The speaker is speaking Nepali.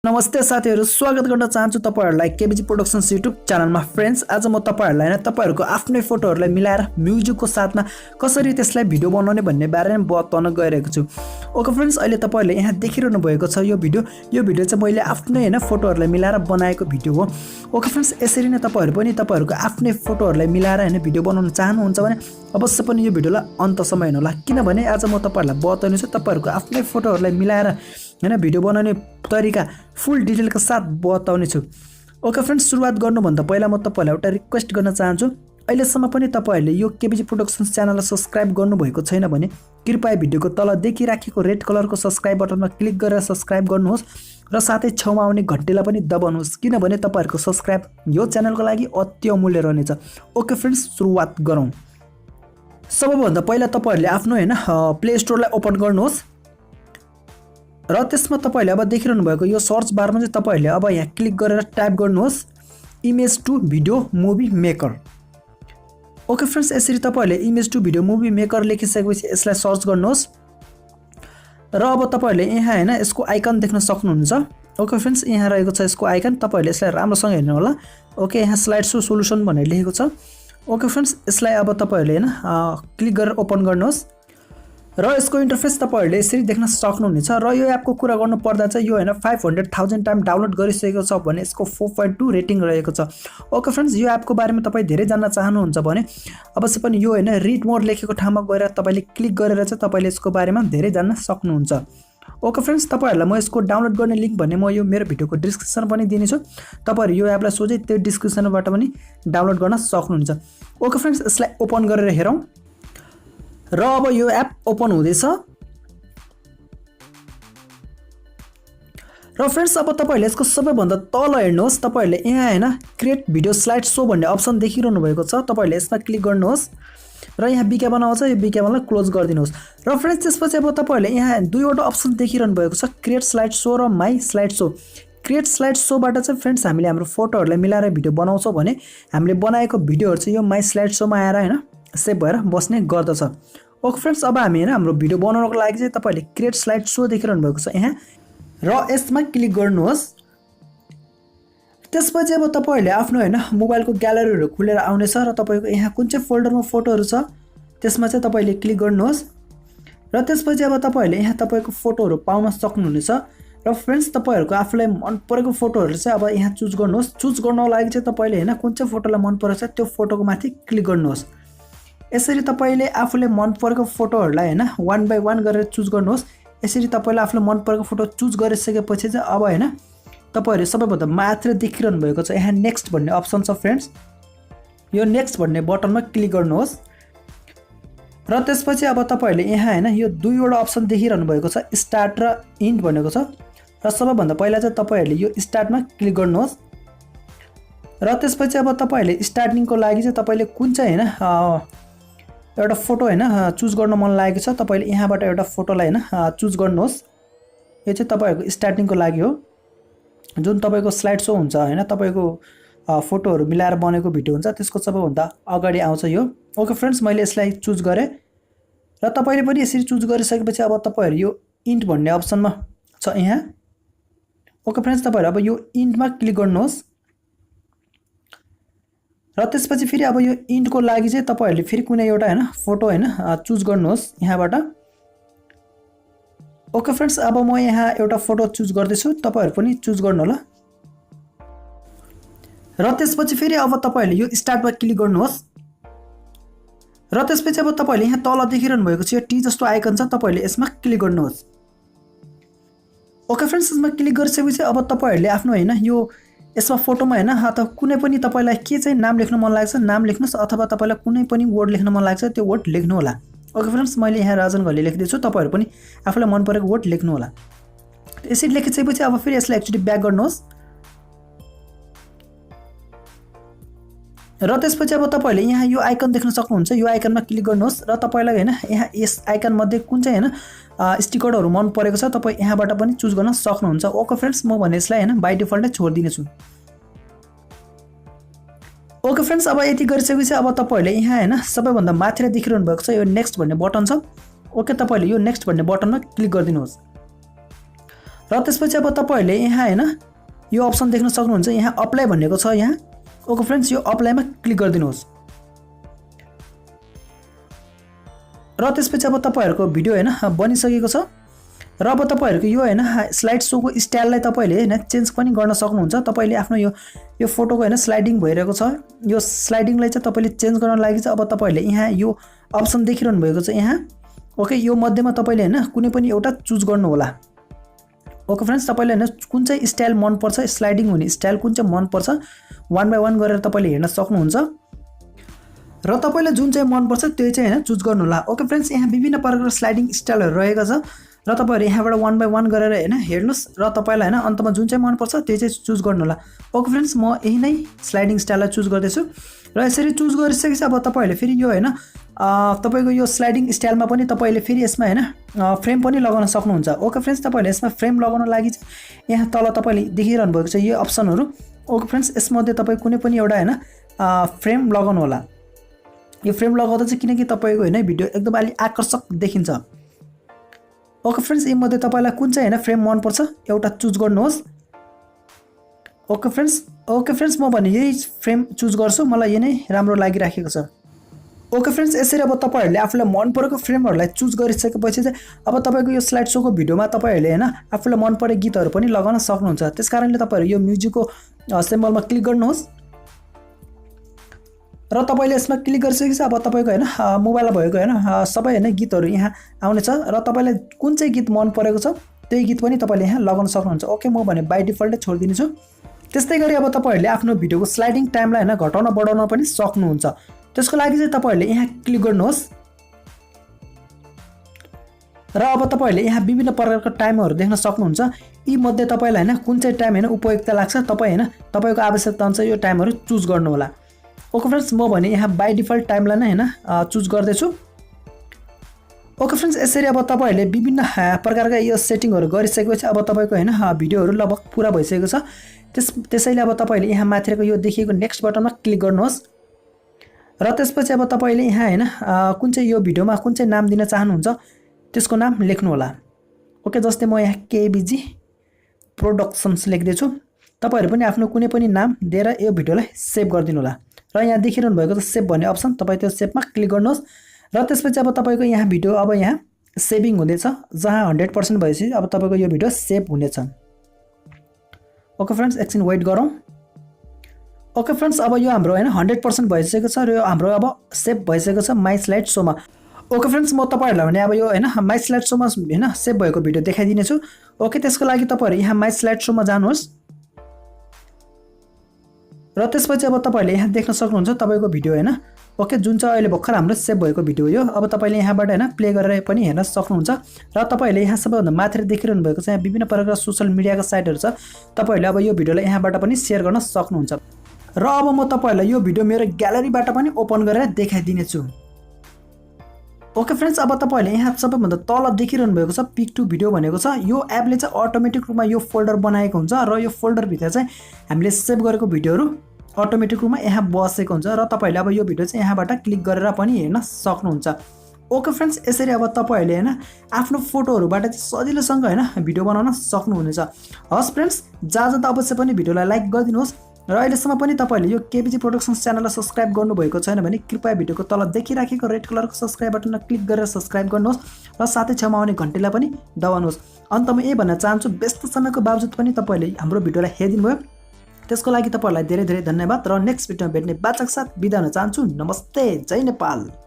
नमस्ते साथीहरु, स्वागत गर्न चाहन्छु तपाईहरुलाई Kbgproduction YouTube च्यानलमा। फ्रेन्ड्स, आज म तपाईहरुलाई तपाईहरुको आफ्नै फोटोहरुलाई मिलाएर म्युजिकको साथमा कसरी त्यसलाई भिडियो बनाउने भन्ने बारेमा बताउन गइरहेको छु। ओके फ्रेन्ड्स, अहिले तपाईहरुले यहाँ देखिरहनु भएको छ यो भिडियो चाहिँ मैले आफ्नै फोटोहरुलाई मिलाएर बनाएको भिडियो हो। ओके फ्रेन्ड्स, यसरी नै तपाईहरु पनि तपाईहरुको आफ्नै फोटोहरुलाई मिलाएर भिडियो बनाउन चाहनुहुन्छ भने अवश्य पनि यो भिडियोलाई अन्तसम्म हेर्नुहोला, किनभने आज म तपाईहरुलाई बताउने छु तपाईहरुको आफ्नै फोटोहरुलाई मिलाएर भिडियो बनाउने तरिका फुल डिटेलका साथ बताउने छु। ओके फ्रेन्ड्स, सुरुवात गर्नुभन्दा पहिला म तपाईहरुलाई एउटा रिक्वेस्ट गर्न चाहन्छु। अहिलेसम्म पनि तपाईहरुले यो Kbgproduction च्यानललाई सब्स्क्राइब गर्नुभएको छैन भने कृपया भिडियोको तल देखिराखेको रेड कलरको सब्स्क्राइब बटनमा क्लिक गरेर सब्स्क्राइब गर्नुहोस् र साथै छेउमा आउने घण्टीलाई पनि दबाउनुहोस्, किनभने तपाईहरुको सब्स्क्राइब यो च्यानलको लागि अति अमूल्य रहनेछ। ओके फ्रेन्ड्स, सुरुवात गरौँ। सबैभन्दा पहिला तपाईहरुले आफ्नो प्ले स्टोरलाई ओपन गर्नुहोस् र त्यसमा तपाईहरुले अब देखिरहनु भएको यो सर्च बारमा चाहिँ तपाईहरुले अब यहाँ क्लिक गरेर टाइप गर्नुहोस् image to video movie maker. Okay friends, यसरी तपाईहरुले image to video movie maker लेखिसकेपछि यसलाई सर्च गर्नुहोस् र अब तपाईहरुले यहाँ यसको आइकन देख्न सक्नुहुन्छ। ओके फ्रेन्ड्स, यहाँ रहेको छ यसको आइकन, तपाईहरुले यसलाई राम्रोसँग हेर्नु होला। ओके, यहाँ स्लाइड शो सोलुसन भनेर लेखेको छ। ओके फ्रेन्ड्स, यसलाई अब तपाईहरुले क्लिक गरेर ओपन गर्नुहोस् र यसको इन्टरफेस तपाईहरुले यसरी देख्न सक्नुहुनेछ। र यो एपको कुरा गर्नु पर्दा चाहिँ यो 500,000 टाइम डाउनलोड गरिसकेको छ भने यसको 4.2 रेटिङ रहेको छ। ओके फ्रेन्ड्स, यो एपको बारेमा तपाई धेरै जान्न चाहनुहुन्छ भने अवश्य पनि यो रिड मोर लेखेको ठाउँमा गएर तपाईले क्लिक गरेर चाहिँ तपाईले यसको बारेमा धेरै जान्न सक्नुहुन्छ। ओके फ्रेन्ड्स, तपाईहरुलाई म यसको डाउनलोड गर्ने लिंक भन्ने म यो मेरो भिडियोको डिस्क्रिप्सन पनि दिनेछु, तपाईहरु यो एपलाई सोझै त्यो डिस्क्रिप्सनबाट पनि डाउनलोड गर्न सक्नुहुन्छ। ओके फ्रेन्ड्स, यसलाई ओपन गरेर हेरौँ र अब यो एप ओपन हुँदैछ र फ्रेन्ड्स अब तपाईहरुले यसको सबैभन्दा तल हेर्नुहोस्, तपाईहरुले यहाँ क्रिएट भिडियो स्लाइड शो भन्ने अप्सन देखिरहनु भएको छ। तपाईहरुले यसमा क्लिक गर्नुहोस् र यहाँ विज्ञापन आउँछ, यो विज्ञापनलाई क्लोज गरिदिनुहोस्। र फ्रेन्ड्स, त्यसपछि अब तपाईहरुले यहाँ दुईवटा अप्सन देखिरहनु भएको छ, क्रिएट स्लाइड शो र my slide show. Create slide शोबाट चाहिँ फ्रेन्ड्स हामीले हाम्रो फोटोहरुलाई मिलाएर भिडियो बनाउँछौँ भने हामीले बनाएको भिडियोहरु चाहिँ यो माई स्लाइड शोमा आएर सेभ भएर बस्ने गर्दछ। ओके फ्रेन्ड्स, अब हामी हाम्रो भिडियो बनाउनको लागि चाहिँ तपाईले क्रिएट स्लाइड शो देखिरहनु भएको छ यहाँ र यसमा क्लिक गर्नुहोस्। त्यसपछि अब तपाईहरुले आफ्नो मोबाइलको ग्यालरीहरु खुलेर आउनेछ र तपाईको यहाँ कुन चाहिँ फोल्डरमा फोटोहरु छ त्यसमा चाहिँ तपाईले क्लिक गर्नुहोस् र त्यसपछि अब तपाईहरुले यहाँ तपाईको फोटोहरु पाउन सक्नुहुनेछ। र फ्रेन्ड्स, तपाईहरुको आफूलाई मन परेको फोटोहरु चाहिँ अब यहाँ चुज गर्नुहोस्। चुज गर्नको लागि चाहिँ तपाईले कुन चाहिँ फोटोलाई मन परेको छ त्यो फोटोको माथि क्लिक गर्नुहोस्। यसरी तपाईले आफूले मन परेको फोटोहरुलाई 1 बाइ 1 गरेर चुज गर्नुहोस्। यसरी तपाईले आफूले मन परेको फोटो चुज गरिसकेपछि चाहिँ अब तपाईहरुले सबैभन्दा मात्र देखिरहनु भएको छ यहाँ नेक्स्ट भन्ने अप्सन छ। फ्रेन्ड्स, यो नेक्स्ट भन्ने बटनमा क्लिक गर्नुहोस् र त्यसपछि अब तपाईहरुले यहाँ यो दुईवटा अप्सन देखिरहनु भएको छ, स्टार्ट र इन्ड भनेको छ। र सबैभन्दा पहिला चाहिँ तपाईहरुले यो स्टार्टमा क्लिक गर्नुहोस् र त्यसपछि अब तपाईहरुले स्टार्टिङको लागि चाहिँ तपाईले कुन चाहिँ एउटा फोटो चुज गर्न मन लागेको छ तपाईले यहाँबाट एउटा फोटोलाई चुज गर्नुहोस्। यो चाहिँ तपाईहरुको स्टार्टिङको लागि हो, जुन तपाईको स्लाइड शो हुन्छ तपाईको फोटोहरु मिलाएर बनेको भिडियो हुन्छ त्यसको सबैभन्दा अगाडि आउँछ यो। ओके फ्रेन्ड्स, मैले यसलाई चुज गरे र तपाईले पनि यसरी चुज गरिसकेपछि अब तपाईहरु यो इन्ड भन्ने अप्सनमा छ यहाँ। ओके फ्रेन्ड्स, तपाईहरु अब यो इन्डमा क्लिक गर्नुहोस् र त्यसपछि फेरि अब यो इन्डको लागि चाहिँ तपाईहरुले फेरि कुनै एउटा फोटो चुज गर्नुहोस् यहाँबाट। ओके फ्रेन्ड्स, अब म यहाँ एउटा फोटो चुज गर्दैछु, तपाईहरु पनि चुज गर्नु होला। र त्यसपछि फेरि अब तपाईहरुले यो स्टार्टमा क्लिक गर्नुहोस् र त्यसपछि अब तपाईहरुले यहाँ तल देखिरहनु भएको छ यो टी जस्तो आइकन छ, तपाईहरुले यसमा क्लिक गर्नुहोस्। ओके फ्रेन्ड्स, यसमा क्लिक गरिसकेपछि अब तपाईहरुले आफ्नो यो यसमा फोटोमा अथवा कुनै पनि तपाईलाई के चाहिँ नाम लेख्न मन लागेछ नाम लेख्नुस्, अथवा तपाईलाई कुनै पनि वर्ड लेख्न मन लागेछ त्यो वर्ड लेख्नु होला। ओके फ्रेन्ड्स, मैले यहाँ राजन घले लेख्दैछु, तपाईहरु पनि आफूलाई मन परेको वर्ड लेख्नु होला। यसरी लेखिसकेपछि अब फेरि यसलाई एक्चुअली ब्याक गर्नुहोस् र त्यसपछि अब तपाईले यहाँ यो आइकन देख्न सक्नुहुन्छ, यो आइकनमा क्लिक गर्नुहोस् र तपाईलाई यहाँ यस आइकन मध्ये कुन चाहिँ स्टिकरहरु मन परेको छ तपाई यहाँबाट पनि चुज गर्न सक्नुहुन्छ। ओके फ्रेन्ड्स, म भने यसलाई बाइ डिफल्ट नै छोड्दिने छु। ओके फ्रेन्ड्स, अब यति गरिसकेपछि अब तपाईहरुले यहाँ सबैभन्दा माथि देखिरहनु भएको छ यो नेक्स्ट भन्ने बटन छ। ओके, तपाईले यो नेक्स्ट भन्ने बटनमा क्लिक गरिदिनुहोस् र त्यसपछि अब तपाईहरुले यहाँ हैन यो अप्सन देख्न सक्नुहुन्छ यहाँ अप्लाई भनेको छ यहाँ। ओके फ्रेन्ड्स यो अप्लाईमा क्लिक गरिदिनुहोस् र त्यसपछि अब तपाईहरुको भिडियो हैन बनिसकेको छ र अब तपाईहरुको यो हैन स्लाइड शोको स्टाइललाई तपाईले हैन चेन्ज पनि गर्न सक्नुहुन्छ। तपाईले आफ्नो यो फोटोको हैन स्लाइडिङ भइरहेको छ यो स्लाइडिङलाई चाहिँ तपाईले चेन्ज गर्न लागि चाहिँ अब तपाईले यहाँ यो अप्सन देखिरहनु भएको छ यहाँ। ओके यो मध्येमा तपाईले हैन कुनै पनि एउटा चुज गर्नु होला। ओके फ्रेन्ड्स तपाईले हैन कुन चाहिँ स्टाइल मन पर्छ स्लाइडिङ हुने स्टाइल कुन चाहिँ मन पर्छ 1 बाइ 1 गरेर तपाईले हेर्न सक्नुहुन्छ र तपाईले जुन चाहिँ मन पर्छ त्यो चाहिँ हैन चुज गर्नु होला। ओके फ्रेन्ड्स यहाँ विभिन्न प्रकारको स्लाइडिङ स्टाइलहरु रहेको छ र तपाईहरु यहाँबाट 1 बाइ 1 गरेर हैन हेर्नुस् र तपाईलाई हैन अन्तमा जुन चाहिँ मन पर्छ त्यो चाहिँ चुज गर्नु होला। ओके फ्रेन्ड्स म यही नै स्लाइडिङ स्टाइललाई चुज गर्दै छु र यसरी चुज गरिसकेपछि अब तपाईहरुले फेरि यो हैन तपाईको यो स्लाइडिङ स्टाइलमा पनि तपाईले फेरि यसमा हैन फ्रेम पनि लगाउन सक्नुहुन्छ। ओके फ्रेन्ड्स तपाईले यसमा फ्रेम लगाउन लागि यहाँ तल तपाईले देखिरहनु भएको छ यो अप्सनहरु। ओके फ्रेन्ड्स यसमध्ये तपाई कुनै पनि एउटा हैन फ्रेम लगाउनु होला। यो फ्रेम लगाउँदा चाहिँ किनकि तपाईको हैन भिडियो एकदम अलि आकर्षक देखिन्छ। ओके फ्रेन्ड्स यी मध्ये तपाईलाई कुन चाहिँ हैन फ्रेम मन पर्छ एउटा चुज गर्नुहोस्। ओके फ्रेन्ड्स म भने यही फ्रेम चुज गर्छु मलाई यो नै राम्रो लागिराखेको छ। ओके फ्रेन्ड्स यसरी अब तपाईहरुले आफुलाई मन परेको फ्रेमहरुलाई चुज गरिसकेपछि चाहिँ अब तपाईको यो स्लाइड शोको भिडियोमा तपाईहरुले हैन आफुलाई मन परेको गीतहरु पनि लगाउन सक्नुहुन्छ। त्यसकारणले तपाईहरु यो म्युजिकको सिम्बलमा क्लिक गर्नुहोस् र तपाईले यसमा क्लिक गरिसकेपछि अब तपाईको हैन मोबाइलमा भएको हैन सबै हैन गीतहरु यहाँ आउनेछ र तपाईलाई कुन चाहिँ गीत मन परेको छ त्यही गीत पनि तपाईले यहाँ लगाउन सक्नुहुन्छ। ओके म भने बाइ डिफल्टै छोड्दिने छु। त्यस्तै गरी अब तपाईहरुले आफ्नो भिडियोको स्लाइडिङ टाइमलाई हैन घटाउन बढाउन पनि सक्नुहुन्छ। त्यसको लागि चाहिँ तपाईहरुले यहाँ क्लिक गर्नुहोस् र अब तपाईहरुले यहाँ विभिन्न प्रकारका टाइमहरु देख्न सक्नुहुन्छ। यी मध्ये तपाईलाई हैन कुन चाहिँ टाइम हैन उपयुक्त लाग्छ तपाई हैन तपाईको आवश्यकता अनुसार यो टाइमहरु चुज गर्नु होला। ओके फ्रेन्ड्स म भने यहाँ बाइ डिफल्ट टाइमलाई नै हैन चुज गर्दै छु। ओके फ्रेन्ड्स यसरी अब तपाईहरुले विभिन्न प्रकारका यो सेटिङहरु गरिसकेपछि अब तपाईको हैन भिडियोहरु लगभग पूरा भइसकेको छ। त्यसैले अब तपाईले यहाँ माथिको यो देखिएको नेक्स्ट बटनमा क्लिक गर्नुहोस् र त्यसपछि अब तपाईले यहाँ हैन कुन चाहिँ यो भिडियोमा कुन चाहिँ नाम दिन चाहनुहुन्छ त्यसको नाम लेख्नु होला। ओके जस्तै म यहाँ केबीजी प्रोडक्सन्स लेख्दै छु। तपाईहरु पनि आफ्नो कुनै पनि नाम दिएर यो भिडियोलाई सेभ गर्दिनु होला र यहाँ देखिरहनु भएको छ सेभ भन्ने अप्सन तपाई त्यो सेभमा क्लिक गर्नुहोस् र त्यसपछि अब तपाईको यहाँ भिडियो अब यहाँ सेभिङ हुँदैछ जहाँ 100% भएपछि अब तपाईको यो भिडियो सेभ हुनेछ। ओके फ्रेन्ड्स एकछिन वेट गरौँ। ओके फ्रेन्ड्स अब यो हाम्रो हैन 100% भइसकेको छ र यो हाम्रो अब सेभ भइसकेको छ माइ स्लाइड शोमा। ओके फ्रेन्ड्स म तपाईहरुलाई भने अब यो हैन माइ स्लाइड शोमा हैन सेभ भएको भिडियो देखाइदिने छु। ओके त्यसको लागि तपाईहरु यहाँ माइ स्लाइड शोमा जानुहोस् र त्यसपछि अब तपाईहरुले यहाँ देख्न सक्नुहुन्छ तपाईको भिडियो हैन। ओके जुन चाहिँ अहिले भर्खर हाम्रो सेभ भएको भिडियो हो यो। अब तपाईले यहाँबाट हैन प्ले गरेर पनि हेर्न सक्नुहुन्छ र तपाईले यहाँ सबैभन्दा माथि देखिरहनु भएको छ यहाँ विभिन्न प्रकारका सोशल मिडियाका साइटहरु छ। तपाईले अब यो भिडियोलाई यहाँबाट पनि शेयर गर्न सक्नुहुन्छ र अब म तपाईहरुलाई यो भिडियो मेरो ग्यालरीबाट पनि ओपन गरेर देखाइदिने छु। ओके फ्रेन्ड्स अब तपाईले यहाँ सबैभन्दा तल देखिरहनु भएको छ पिक टु भिडियो भनेको छ। यो एपले चाहिँ अटोमेटिक रूपमा यो फोल्डर बनाएको हुन्छ र यो फोल्डर भित्र चाहिँ हामीले सेभ गरेको भिडियोहरु अटोमेटिक रूपमा यहाँ बसेको हुन्छ र तपाईले अब यो भिडियो चाहिँ यहाँबाट क्लिक गरेर पनि हेर्न सक्नुहुन्छ। ओके फ्रेन्ड्स यसरी अब तपाईहरुले हैन आफ्नो फोटोहरुबाट चाहिँ सजिलोसँग हैन भिडियो बनाउन सक्नुहुनेछ। हस् फ्रेन्ड्स जाँदा अवश्य पनि भिडियोलाई लाइक गरिदिनुहोस् र अहिलेसम्म पनि तपाईले यो केबीजी प्रोडक्सन्स च्यानललाई सब्स्क्राइब गर्नुभएको छैन भने कृपया भिडियोको तल देखिराखेको रेड कलरको सब्स्क्राइब बटनमा क्लिक गरेर सब्स्क्राइब गर्नुहोस् र साथै छेउमा आउने घण्टीलाई पनि दबाउनुहोस्। अन्तमा यही भन्न चाहन्छु व्यस्त समयको बावजुद पनि तपाईले हाम्रो भिडियोलाई हेरिदिनु भयो त्यसको लागि तपाईहरुलाई धेरै धेरै धन्यवाद र नेक्स्ट भिडियोमा भेट्ने बाचाका साथ बिदा हुन चाहन्छु। नमस्ते जय नेपाल।